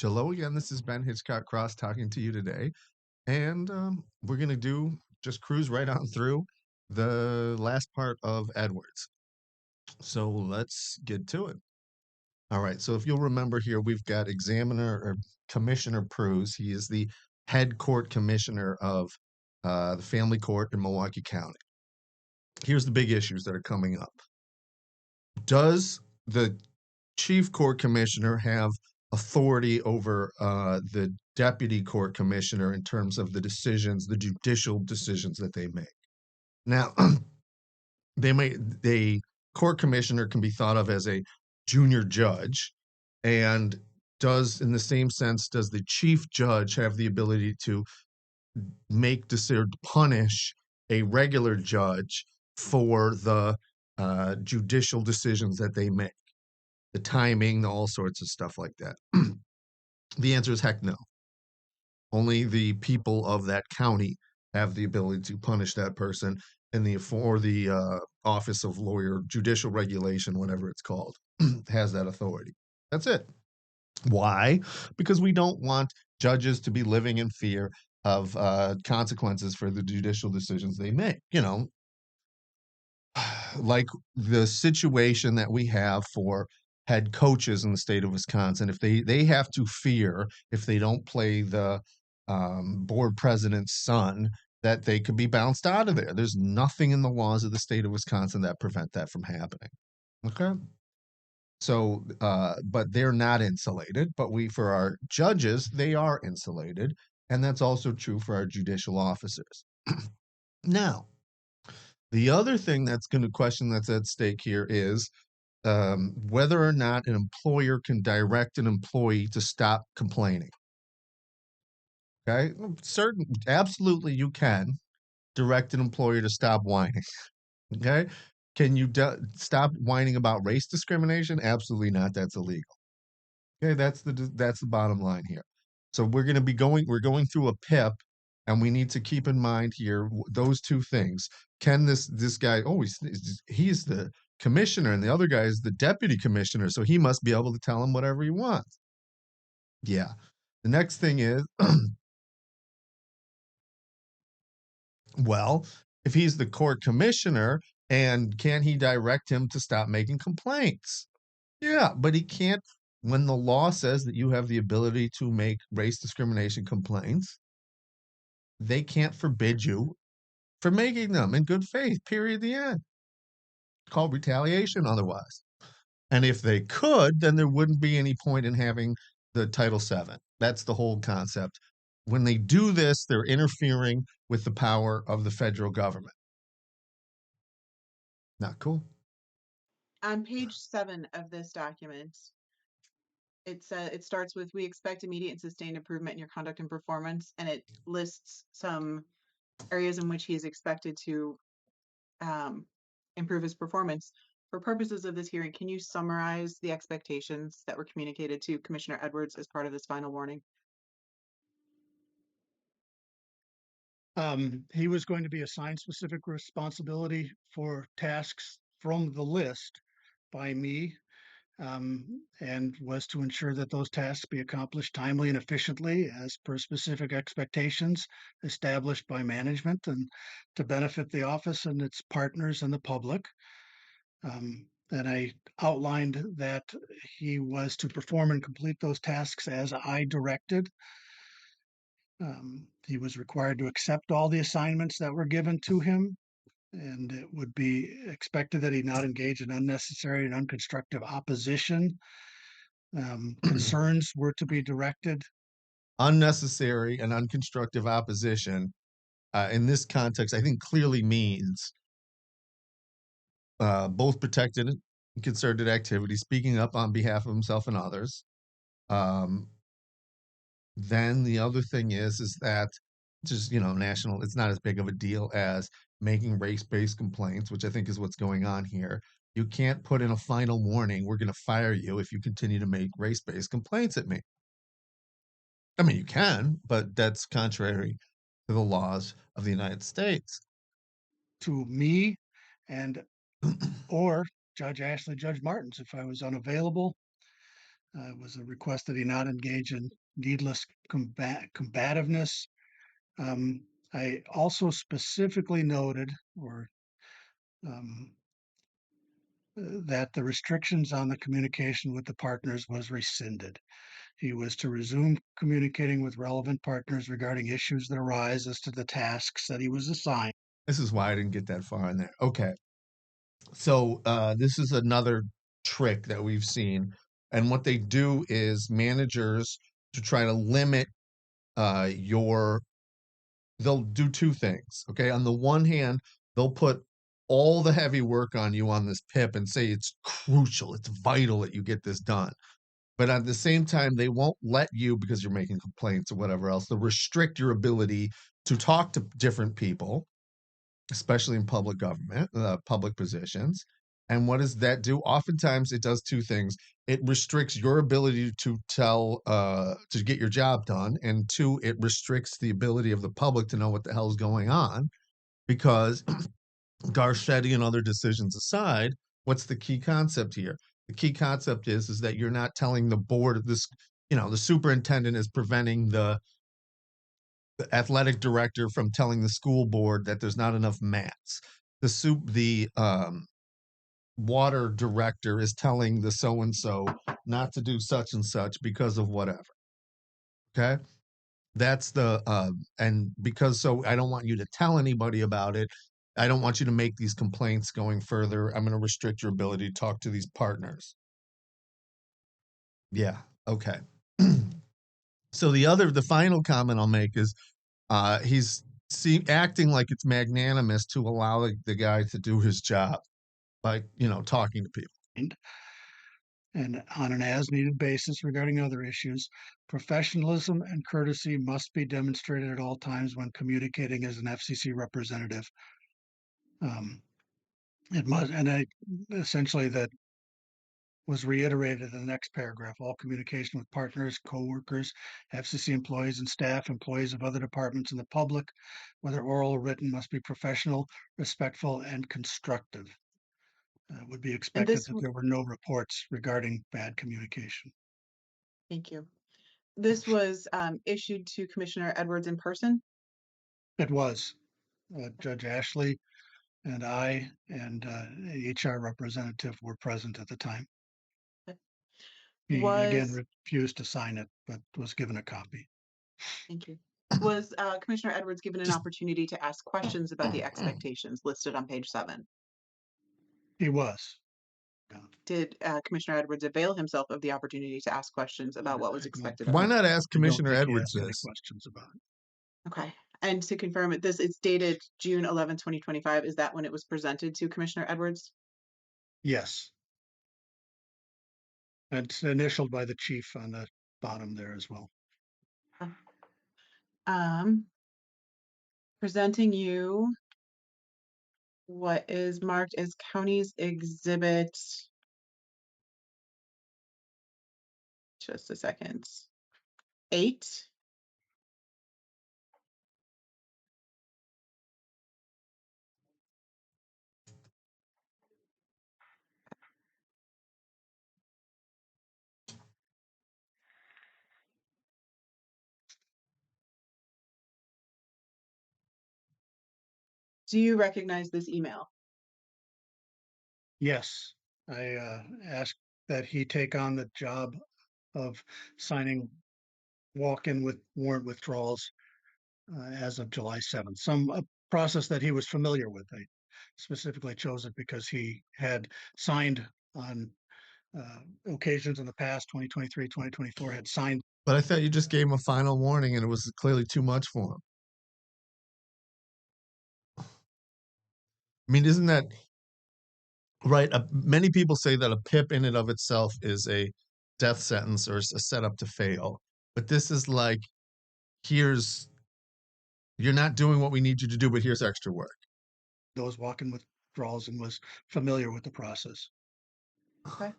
Hello again. This is Ben Hitchcock Cross talking to you today, and we're gonna do just cruise right on through the last part of Edwards. So let's get to it. All right. So if you'll remember here, we've got Examiner or Commissioner Pruse. He is the head court commissioner of the family court in Milwaukee County. Here's the big issues that are coming up. Does the chief court commissioner have authority over the deputy court commissioner in terms of the decisions, the judicial decisions that they make? Now, the court commissioner can be thought of as a junior judge, and does, in the same sense, does the chief judge have the ability to make decision, punish a regular judge for the judicial decisions that they make? The timing, all sorts of stuff like that. The answer is heck no. Only the people of that county have the ability to punish that person in the Office of Lawyer Judicial Regulation, whatever it's called, has that authority. That's it. Why? Because we don't want judges to be living in fear of consequences for the judicial decisions they make. Like the situation that we have for head coaches in the state of Wisconsin, if they have to fear if they don't play the board president's son, that they could be bounced out of there. There's nothing in the laws of the state of Wisconsin that prevent that from happening. Okay. So, but they're not insulated. But for our judges, they are insulated, and that's also true for our judicial officers. Now, the other thing question that's at stake here is whether or not an employer can direct an employee to stop complaining. Okay, absolutely, you can direct an employer to stop whining. Okay, can you stop whining about race discrimination? Absolutely not. That's illegal. Okay, that's the bottom line here. So we're going through a PIP, and we need to keep in mind here those two things. Can this guy? Oh, he's the commissioner, and the other guy is the deputy commissioner, so he must be able to tell him whatever he wants. Yeah. The next thing is, well, if he's the court commissioner, and can he direct him to stop making complaints? Yeah, but he can't. When the law says that you have the ability to make race discrimination complaints, they can't forbid you for making them in good faith, period, the end. Called retaliation otherwise. And if they could, then there wouldn't be any point in having the Title VII. That's the whole concept. When they do this, they're interfering with the power of the federal government. Not cool. On page 7 of this document, it starts with, "We expect immediate and sustained improvement in your conduct and performance," and it lists some areas in which he is expected to improve his performance. For purposes of this hearing, can you summarize the expectations that were communicated to Commissioner Edwards as part of this final warning? He was going to be assigned specific responsibility for tasks from the list by me, and was to ensure that those tasks be accomplished timely and efficiently as per specific expectations established by management and to benefit the office and its partners and the public. And I outlined that he was to perform and complete those tasks as I directed. He was required to accept all the assignments that were given to him, and it would be expected that he not engage in unnecessary and unconstructive opposition. Concerns were to be directed. Unnecessary and unconstructive opposition in this context, I think clearly means both protected and concerted activity, speaking up on behalf of himself and others. Then the other thing is that just, national, it's not as big of a deal as making race-based complaints, which I think is what's going on here. You can't put in a final warning, we're going to fire you if you continue to make race-based complaints at me. I mean, you can, but that's contrary to the laws of the United States. To me and or Judge Ashley, Judge Martins, if I was unavailable. It was a request that he not engage in needless combativeness. I also specifically noted that the restrictions on the communication with the partners was rescinded. He was to resume communicating with relevant partners regarding issues that arise as to the tasks that he was assigned. This is why I didn't get that far in there. Okay. So this is another trick that we've seen. And what they do is managers to try to limit they'll do two things. Okay. On the one hand, they'll put all the heavy work on you on this PIP and say it's crucial, it's vital that you get this done. But at the same time, they won't let you, because you're making complaints or whatever else, they'll restrict your ability to talk to different people, especially in public government, public positions. And what does that do? Oftentimes, it does two things. It restricts your ability to to get your job done. And two, it restricts the ability of the public to know what the hell is going on. Because Garcetti and other decisions aside, what's the key concept here? The key concept is that you're not telling the board of this, the superintendent is preventing the athletic director from telling the school board that there's not enough mats. The water director is telling the so and so not to do such and such because of whatever. Okay, that's the and because so I don't want you to tell anybody about it. I don't want you to make these complaints going further. I'm going to restrict your ability to talk to these partners. Yeah. Okay. So the final comment I'll make is he's acting like it's magnanimous to allow the guy to do his job by, talking to people. And on an as-needed basis regarding other issues, professionalism and courtesy must be demonstrated at all times when communicating as an FCC representative. It must, and essentially that was reiterated in the next paragraph. All communication with partners, co-workers, FCC employees and staff, employees of other departments, and the public, whether oral or written, must be professional, respectful, and constructive. It would be expected that there were no reports regarding bad communication. Thank you. This was issued to Commissioner Edwards in person? It was. Judge Ashley and I and HR representative were present at the time. He again refused to sign it, but was given a copy. Thank you. Was Commissioner Edwards given an opportunity to ask questions about the expectations listed on page 7? He was. Did Commissioner Edwards avail himself of the opportunity to ask questions about what was expected of him? Why not ask Commissioner Edwards this? Questions about it. Okay. And to confirm it, it's dated June 11, 2025. Is that when it was presented to Commissioner Edwards? Yes. It's initialed by the chief on the bottom there as well. Presenting you what is marked as County's Exhibit. Just a second. 8. Do you recognize this email? Yes. I asked that he take on the job of signing walk-in with warrant withdrawals as of July 7th. Some process that he was familiar with. I specifically chose it because he had signed on occasions in the past, 2023, 2024, had signed. But I thought you just gave him a final warning and it was clearly too much for him. I mean, isn't that right? Many people say that a PIP in and of itself is a death sentence or a setup to fail. But this is like, you're not doing what we need you to do, but here's extra work. Those walk-in withdrawals and was familiar with the process. Okay.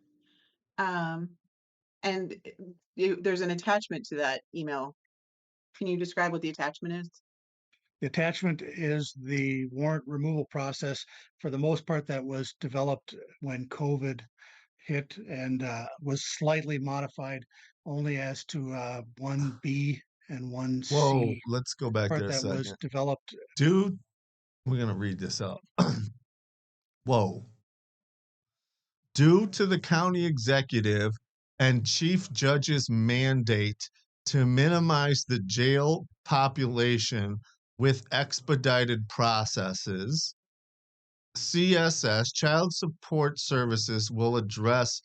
And there's an attachment to that email. Can you describe what the attachment is? The attachment is the warrant removal process. For the most part, that was developed when COVID hit and was slightly modified only as to 1B and Whoa, 1C let's go back part there a that was second. developed. Dude, we're going to read this up. Whoa. Due to the county executive and chief judge's mandate to minimize the jail population with expedited processes, CSS, Child Support Services, will address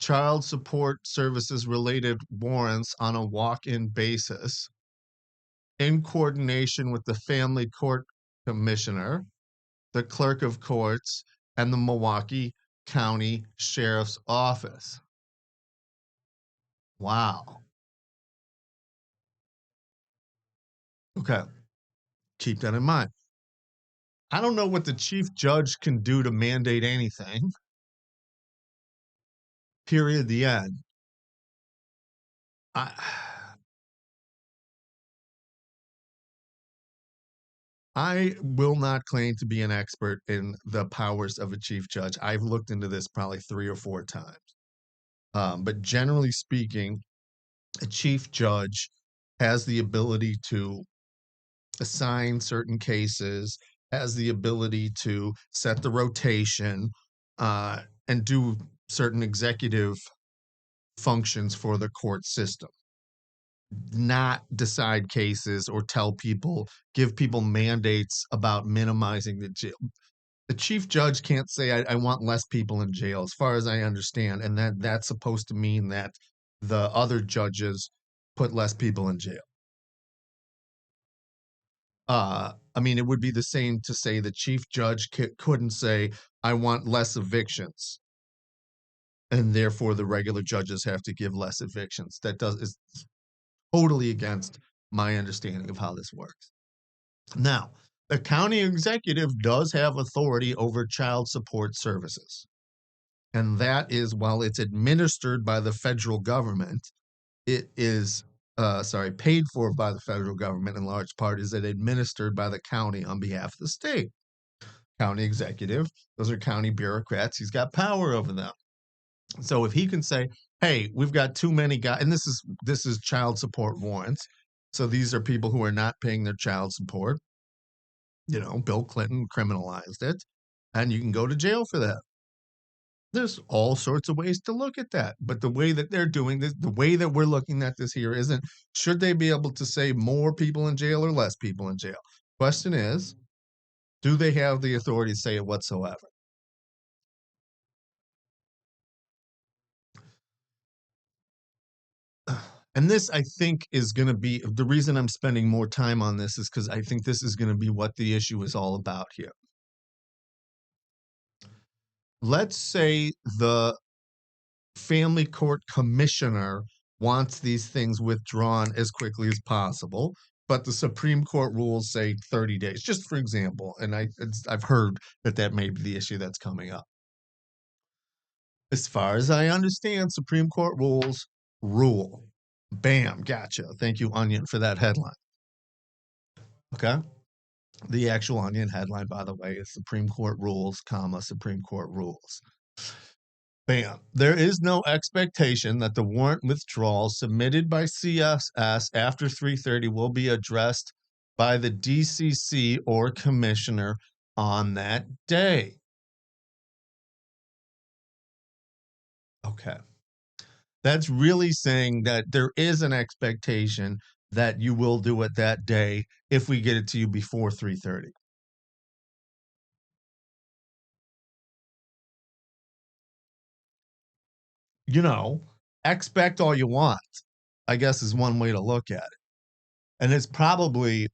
child support services related warrants on a walk-in basis in coordination with the Family Court Commissioner, the Clerk of Courts, and the Milwaukee County Sheriff's Office. Wow. Okay. Keep that in mind. I don't know what the chief judge can do to mandate anything. Period. The end. I will not claim to be an expert in the powers of a chief judge. I've looked into this probably 3 or 4 times. But generally speaking, a chief judge has the ability to assign certain cases, has the ability to set the rotation, and do certain executive functions for the court system, not decide cases or tell people, give people mandates about minimizing the jail. The chief judge can't say, I want less people in jail, as far as I understand. And that's supposed to mean that the other judges put less people in jail. I mean, it would be the same to say the chief judge couldn't say, I want less evictions, and therefore the regular judges have to give less evictions. That is totally against my understanding of how this works. Now, the county executive does have authority over child support services. And that is, while it's administered by the federal government, it is, paid for by the federal government in large part, is it administered by the county on behalf of the state. County executive, those are county bureaucrats. He's got power over them. So if he can say, hey, we've got too many guys, and this is child support warrants. So these are people who are not paying their child support. You know, Bill Clinton criminalized it, and you can go to jail for that. There's all sorts of ways to look at that. But the way that they're doing this, the way that we're looking at this here isn't, should they be able to say more people in jail or less people in jail? Question is, do they have the authority to say it whatsoever? And this, I think, is going to be the reason I'm spending more time on this, is because I think this is going to be what the issue is all about here. Let's say the family court commissioner wants these things withdrawn as quickly as possible, but the Supreme Court rules say 30 days, just for example. And I've heard that may be the issue that's coming up. As far as I understand, Supreme Court rules rule. Bam, gotcha. Thank you, Onion, for that headline. Okay. The actual Onion headline, by the way, is Supreme Court rules, Supreme Court rules. Bam. There is no expectation that the warrant withdrawal submitted by CSS after 3:30 will be addressed by the DCC or commissioner on that day. Okay. That's really saying that there is an expectation that you will do it that day if we get it to you before 3:30. You know, expect all you want, I guess, is one way to look at it. And it's probably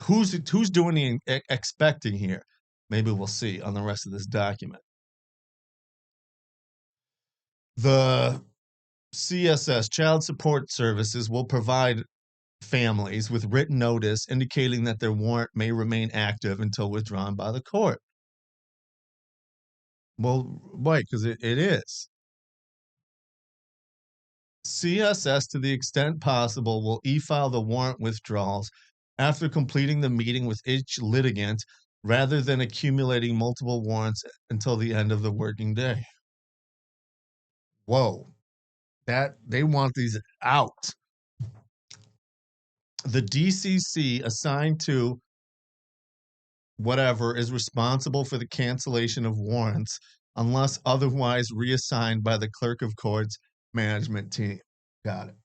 who's doing the expecting here. Maybe we'll see on the rest of this document. The CSS, Child Support Services, will provide families with written notice indicating that their warrant may remain active until withdrawn by the court. Well, right, because it is. CSS, to the extent possible, will e-file the warrant withdrawals after completing the meeting with each litigant rather than accumulating multiple warrants until the end of the working day. Whoa, that they want these out. The DCC assigned to whatever is responsible for the cancellation of warrants unless otherwise reassigned by the clerk of court's management team. Got it.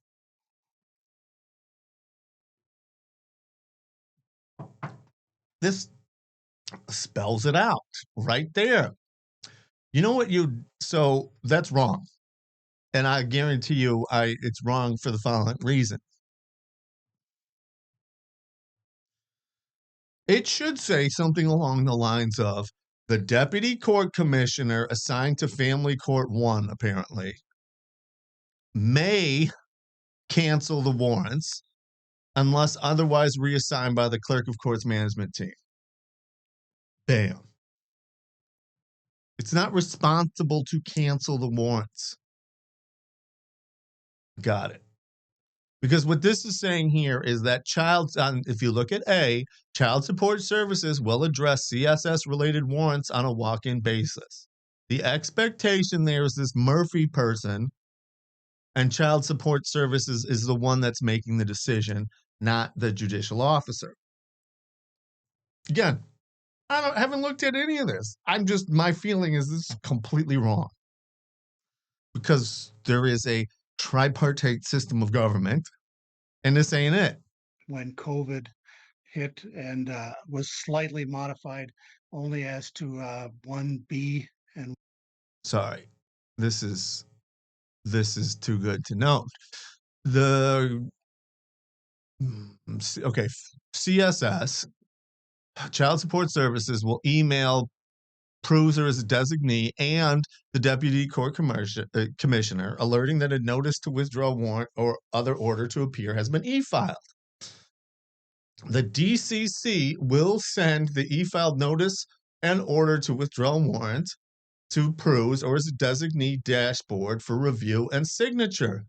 This spells it out right there. You know what so that's wrong. And I guarantee you it's wrong for the following reason. It should say something along the lines of the deputy court commissioner assigned to family court 1, apparently, may cancel the warrants unless otherwise reassigned by the clerk of court's management team. Bam. It's not responsible to cancel the warrants. Got it. Because what this is saying here is that if you look at A, child support services will address CSS-related warrants on a walk-in basis. The expectation there is this Murphy person, and child support services is the one that's making the decision, not the judicial officer. Again, I haven't looked at any of this. My feeling is this is completely wrong. Because there is a tripartite system of government, and this ain't it. When COVID hit and was slightly modified only as to 1B and Sorry, this is too good to note. CSS, Child Support Services, will email Pruser as a designee and the deputy court commissioner, alerting that a notice to withdraw warrant or other order to appear has been e-filed. The DCC will send the e-filed notice and order to withdraw warrant to Pruse or as a designee dashboard for review and signature.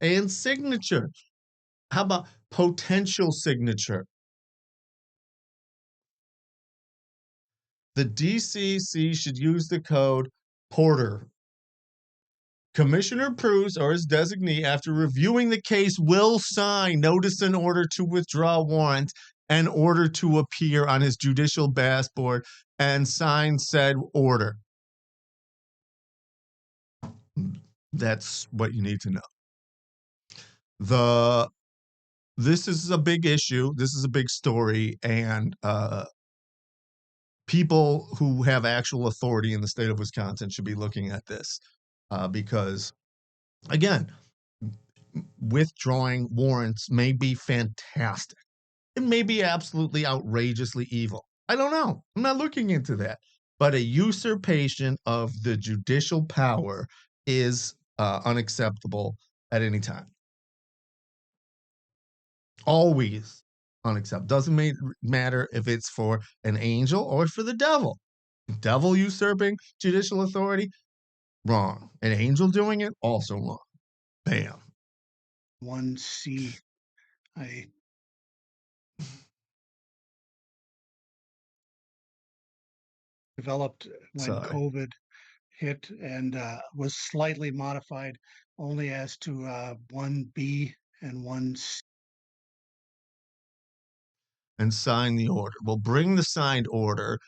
How about potential signature? The DCC should use the code Porter. Commissioner Pruse or his designee, after reviewing the case, will sign notice and order to withdraw warrant and order to appear on his judicial dashboard and sign said order. That's what you need to know. This is a big issue. This is a big story, and people who have actual authority in the state of Wisconsin should be looking at this because, again, withdrawing warrants may be fantastic. It may be absolutely outrageously evil. I don't know. I'm not looking into that. But a usurpation of the judicial power is unacceptable at any time. Always unacceptable. Doesn't matter if it's for an angel or for the devil. Devil usurping judicial authority, wrong. An angel doing it, also wrong. Bam. 1C. I developed when COVID hit and was slightly modified only as to 1B and 1C. And sign the order. We'll bring the signed order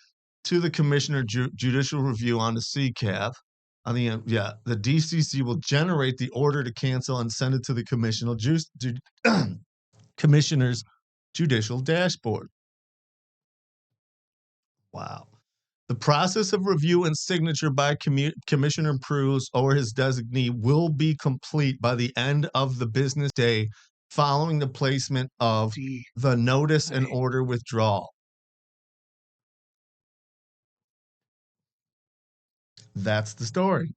to the Commissioner Judicial Review on the CCAP. The DCC will generate the order to cancel and send it to the Commissioner's Judicial Dashboard. Wow. The process of review and signature by Commissioner Pruse or his designee will be complete by the end of the business day following the placement of the notice and order withdrawal. That's the story.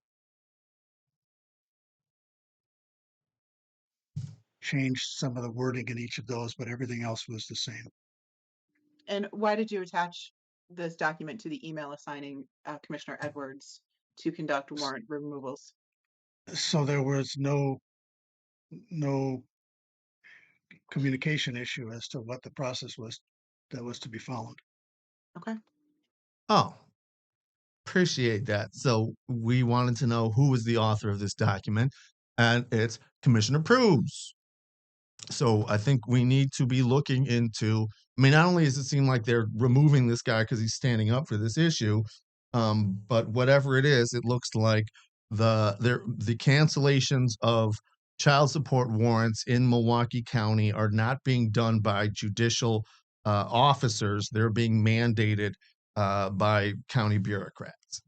Changed some of the wording in each of those, but everything else was the same. And why did you attach this document to the email assigning Commissioner Edwards to conduct warrant removals? So there was no communication issue as to what the process was that was to be followed. Okay. Oh, Appreciate that. So we wanted to know who was the author of this document, and it's Commissioner Pruse. So I think we need to be looking into. I mean, not only does it seem like they're removing this guy because he's standing up for this issue, but whatever it is, it looks like the cancellations of child support warrants in Milwaukee County are not being done by judicial officers. They're being mandated by county bureaucrats.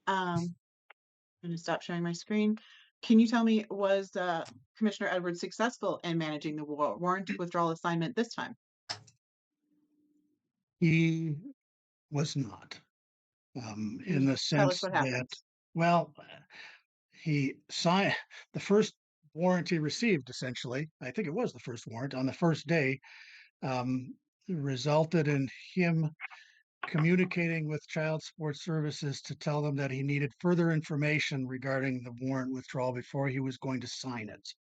I'm going to stop sharing my screen. Can you tell me, was Commissioner Edwards successful in managing the warrant withdrawal assignment this time? He was not, in the Tell us sense what that, happened. well, he signed the first warrant he received, essentially. I think it was the first warrant on the first day, resulted in him communicating with Child Support Services to tell them that he needed further information regarding the warrant withdrawal before he was going to sign it.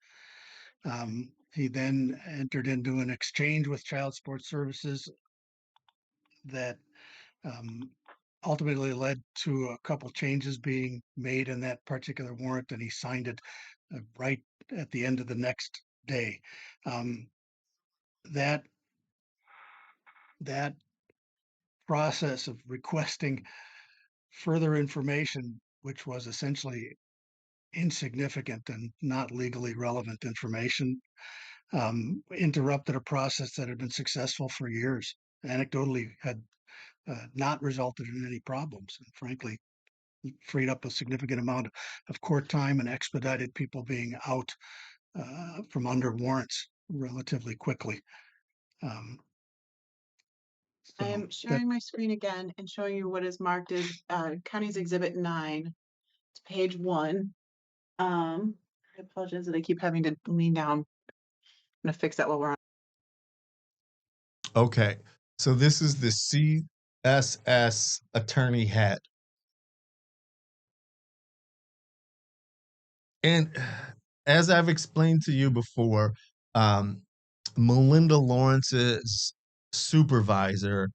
He then entered into an exchange with Child Support Services that ultimately led to a couple changes being made in that particular warrant, and he signed it right at the end of the next day. That process of requesting further information, which was essentially insignificant and not legally relevant information, interrupted a process that had been successful for years. Anecdotally, had not resulted in any problems, and frankly, freed up a significant amount of court time and expedited people being out from under warrants relatively quickly. I am sharing my screen again and showing you what is marked as County's Exhibit 9. It's page 1. I apologize that I keep having to lean down. I'm going to fix that while we're on. Okay, so this is the CSS attorney head. And as I've explained to you before, Melinda Lawrence's supervisor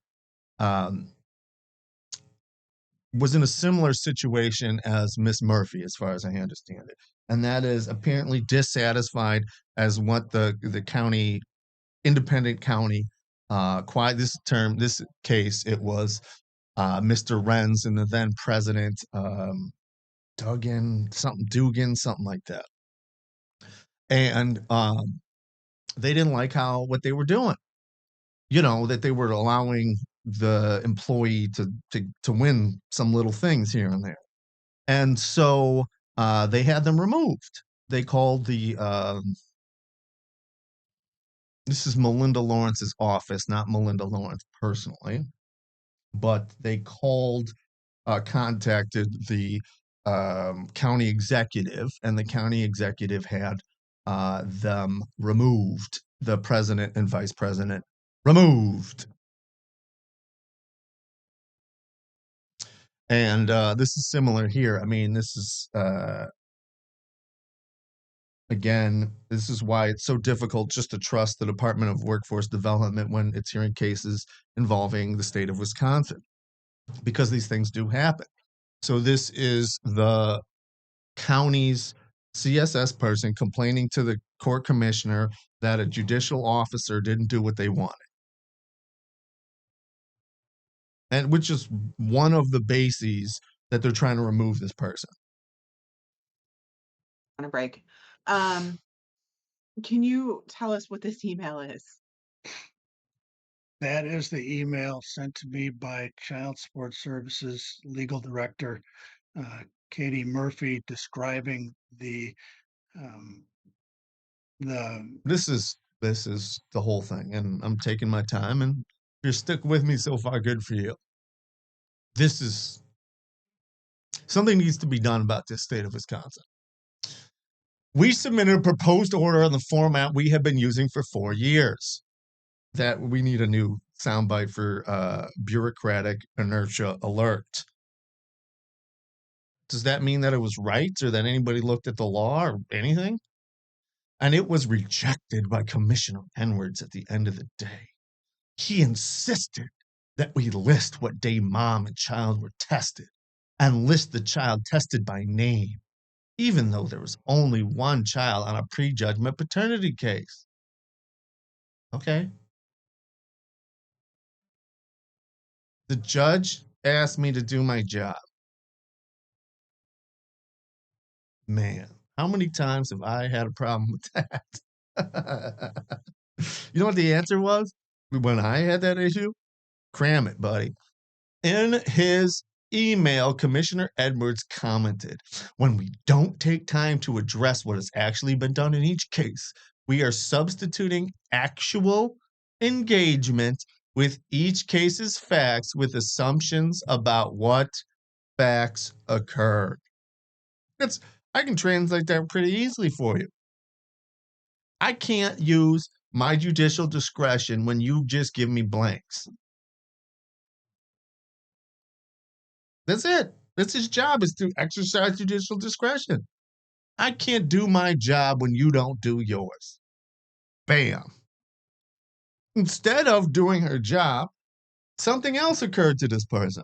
was in a similar situation as Miss Murphy, as far as I understand it. And that is apparently dissatisfied as what the county, independent county, this case, it was Mr. Renz and the then president, Dugan, something like that. And they didn't like what they were doing. You know, that they were allowing the employee to win some little things here and there. And so they had them removed. They called this is Melinda Lawrence's office, not Melinda Lawrence personally, but they contacted the county executive, and the county executive had them removed, the president and vice president removed. And this is similar here. I mean, this is, again, this is why it's so difficult just to trust the Department of Workforce Development when it's hearing cases involving the state of Wisconsin, because these things do happen. So this is the county's CSS person complaining to the court commissioner that a judicial officer didn't do what they wanted. And which is one of the bases that they're trying to remove this person. On a break. Can you tell us what this email is? That is the email sent to me by Child Support Services Legal Director, Katie Murphy, describing the This is the whole thing, and I'm taking my time, and you're stuck with me so far. Good for you. This is something needs to be done about this state of Wisconsin. We submitted a proposed order on the format we have been using for 4 years. That we need a new soundbite for bureaucratic inertia alert. Does that mean that it was right, or that anybody looked at the law or anything? And it was rejected by Commissioner Edwards at the end of the day. He insisted that we list what day mom and child were tested and list the child tested by name, even though there was only one child on a prejudgment paternity case. Okay. The judge asked me to do my job. Man, how many times have I had a problem with that? You know what the answer was when I had that issue? Cram it, buddy. In his email, Commissioner Edwards commented, when we don't take time to address what has actually been done in each case, we are substituting actual engagement with each case's facts with assumptions about what facts occurred. I can translate that pretty easily for you. I can't use my judicial discretion when you just give me blanks. That's it. That's his job, is to exercise judicial discretion. I can't do my job when you don't do yours. Bam. Instead of doing her job, something else occurred to this person.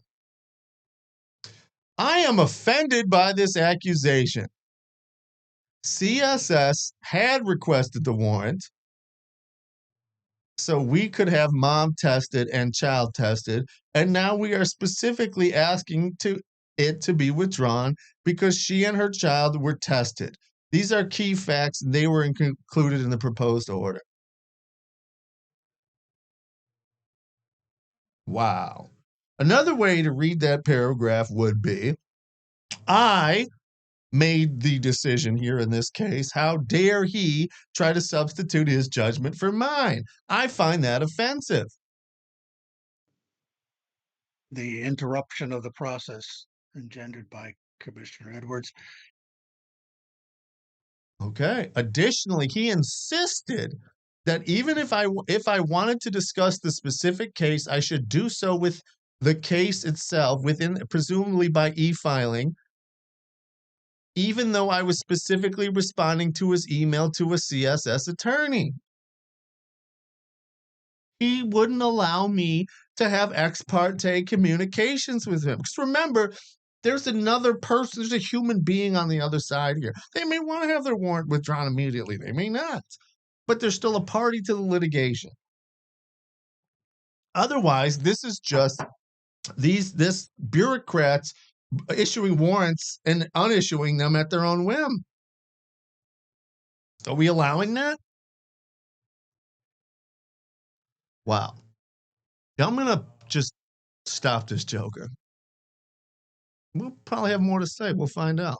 I am offended by this accusation. CSS had requested the warrant so we could have mom tested and child tested, and now we are specifically asking it to be withdrawn because she and her child were tested. These are key facts, and they were included in the proposed order. Wow. Another way to read that paragraph would be, I made the decision here in this case. How dare he try to substitute his judgment for mine? I find that offensive. The interruption of the process engendered by Commissioner Edwards. Okay. Additionally, he insisted that even if I wanted to discuss the specific case, I should do so with the case itself, presumably by e-filing, even though I was specifically responding to his email to a CSS attorney. He wouldn't allow me to have ex parte communications with him. Because remember, there's another person, there's a human being on the other side here. They may want to have their warrant withdrawn immediately. They may not. But they're still a party to the litigation. Otherwise, this is just this bureaucrats issuing warrants and unissuing them at their own whim. Are we allowing that? Wow. I'm going to just stop this joker. We'll probably have more to say. We'll find out.